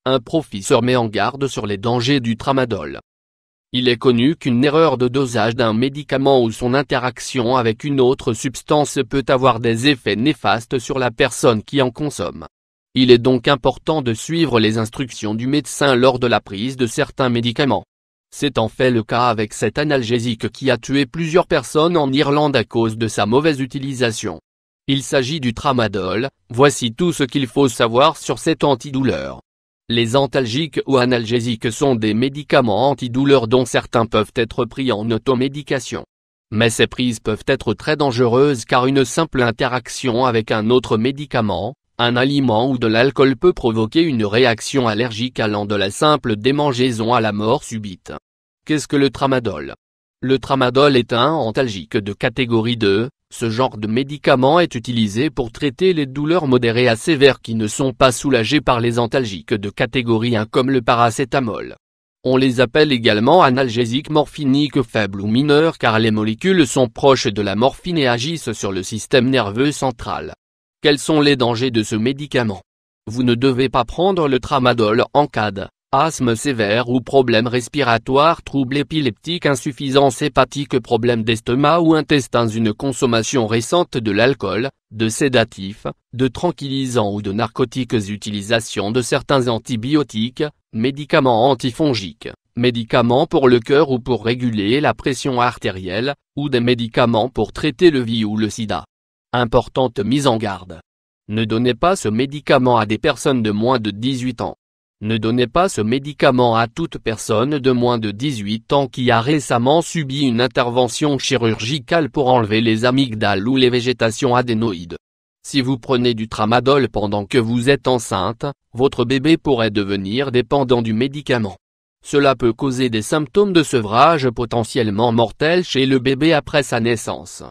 un professeur met en garde sur les dangers du tramadol. Il est connu qu'une erreur de dosage d'un médicament ou son interaction avec une autre substance peut avoir des effets néfastes sur la personne qui en consomme. Il est donc important de suivre les instructions du médecin lors de la prise de certains médicaments. C'est en fait le cas avec cet analgésique qui a tué plusieurs personnes en Irlande à cause de sa mauvaise utilisation. Il s'agit du tramadol. Voici tout ce qu'il faut savoir sur cet antidouleur. Les antalgiques ou analgésiques sont des médicaments antidouleurs dont certains peuvent être pris en automédication. Mais ces prises peuvent être très dangereuses car une simple interaction avec un autre médicament, un aliment ou de l'alcool peut provoquer une réaction allergique allant de la simple démangeaison à la mort subite. Qu'est-ce que le tramadol? Le tramadol est un antalgique de catégorie 2. Ce genre de médicament est utilisé pour traiter les douleurs modérées à sévères qui ne sont pas soulagées par les antalgiques de catégorie 1 comme le paracétamol. On les appelle également analgésiques morphiniques faibles ou mineurs car les molécules sont proches de la morphine et agissent sur le système nerveux central. Quels sont les dangers de ce médicament? Vous ne devez pas prendre le tramadol en cas d'asthme sévère ou problème respiratoire, troubles épileptiques, insuffisance hépatique, problème d'estomac ou intestin, une consommation récente de l'alcool, de sédatifs, de tranquillisants ou de narcotiques, utilisation de certains antibiotiques, médicaments antifongiques, médicaments pour le cœur ou pour réguler la pression artérielle, ou des médicaments pour traiter le VIH ou le sida. Importante mise en garde. Ne donnez pas ce médicament à des personnes de moins de 18 ans. Ne donnez pas ce médicament à toute personne de moins de 18 ans qui a récemment subi une intervention chirurgicale pour enlever les amygdales ou les végétations adénoïdes. Si vous prenez du tramadol pendant que vous êtes enceinte, votre bébé pourrait devenir dépendant du médicament. Cela peut causer des symptômes de sevrage potentiellement mortels chez le bébé après sa naissance.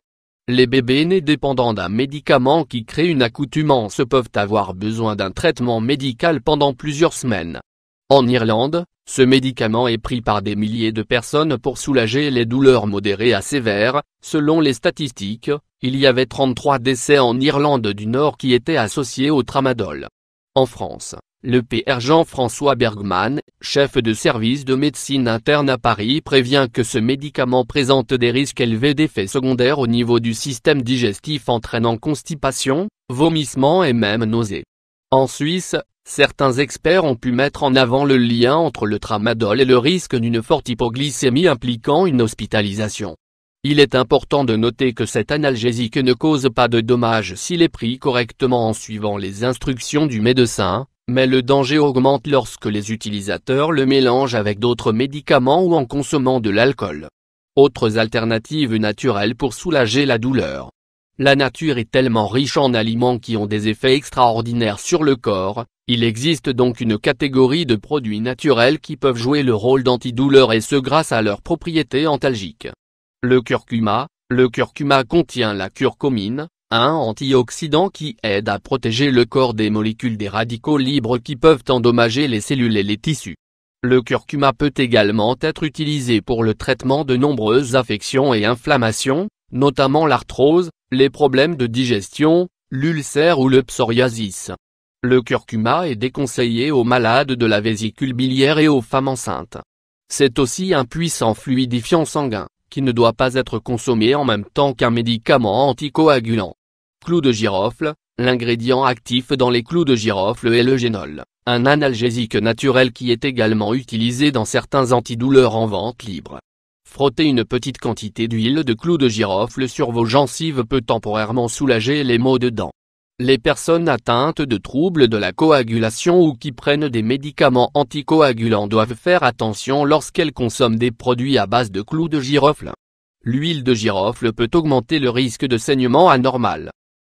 Les bébés nés dépendants d'un médicament qui crée une accoutumance peuvent avoir besoin d'un traitement médical pendant plusieurs semaines. En Irlande, ce médicament est pris par des milliers de personnes pour soulager les douleurs modérées à sévères. Selon les statistiques, il y avait 33 décès en Irlande du Nord qui étaient associés au tramadol. En France, le Pr Jean-François Bergman, chef de service de médecine interne à Paris, prévient que ce médicament présente des risques élevés d'effets secondaires au niveau du système digestif entraînant constipation, vomissements et même nausées. En Suisse, certains experts ont pu mettre en avant le lien entre le tramadol et le risque d'une forte hypoglycémie impliquant une hospitalisation. Il est important de noter que cet analgésique ne cause pas de dommages s'il est pris correctement en suivant les instructions du médecin, mais le danger augmente lorsque les utilisateurs le mélangent avec d'autres médicaments ou en consommant de l'alcool. Autres alternatives naturelles pour soulager la douleur. La nature est tellement riche en aliments qui ont des effets extraordinaires sur le corps, il existe donc une catégorie de produits naturels qui peuvent jouer le rôle d'antidouleur et ce grâce à leurs propriétés antalgiques. Le curcuma contient la curcumine, un antioxydant qui aide à protéger le corps des molécules des radicaux libres qui peuvent endommager les cellules et les tissus. Le curcuma peut également être utilisé pour le traitement de nombreuses affections et inflammations, notamment l'arthrose, les problèmes de digestion, l'ulcère ou le psoriasis. Le curcuma est déconseillé aux malades de la vésicule biliaire et aux femmes enceintes. C'est aussi un puissant fluidifiant sanguin, qui ne doit pas être consommé en même temps qu'un médicament anticoagulant. Clous de girofle, l'ingrédient actif dans les clous de girofle est le génol, un analgésique naturel qui est également utilisé dans certains antidouleurs en vente libre. Frotter une petite quantité d'huile de clous de girofle sur vos gencives peut temporairement soulager les maux de dents. Les personnes atteintes de troubles de la coagulation ou qui prennent des médicaments anticoagulants doivent faire attention lorsqu'elles consomment des produits à base de clous de girofle. L'huile de girofle peut augmenter le risque de saignement anormal.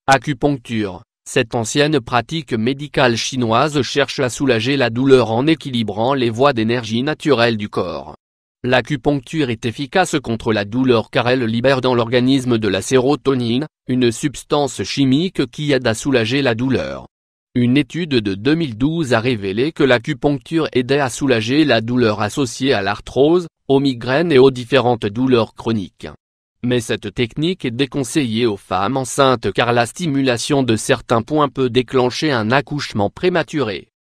Acupuncture. Cette ancienne pratique médicale chinoise cherche à soulager la douleur en équilibrant les voies d'énergie naturelle du corps. L'acupuncture est efficace contre la douleur car elle libère dans l'organisme de la sérotonine, une substance chimique qui aide à soulager la douleur. Une étude de 2012 a révélé que l'acupuncture aidait à soulager la douleur associée à l'arthrose, aux migraines et aux différentes douleurs chroniques. Mais cette technique est déconseillée aux femmes enceintes car la stimulation de certains points peut déclencher un accouchement prématuré.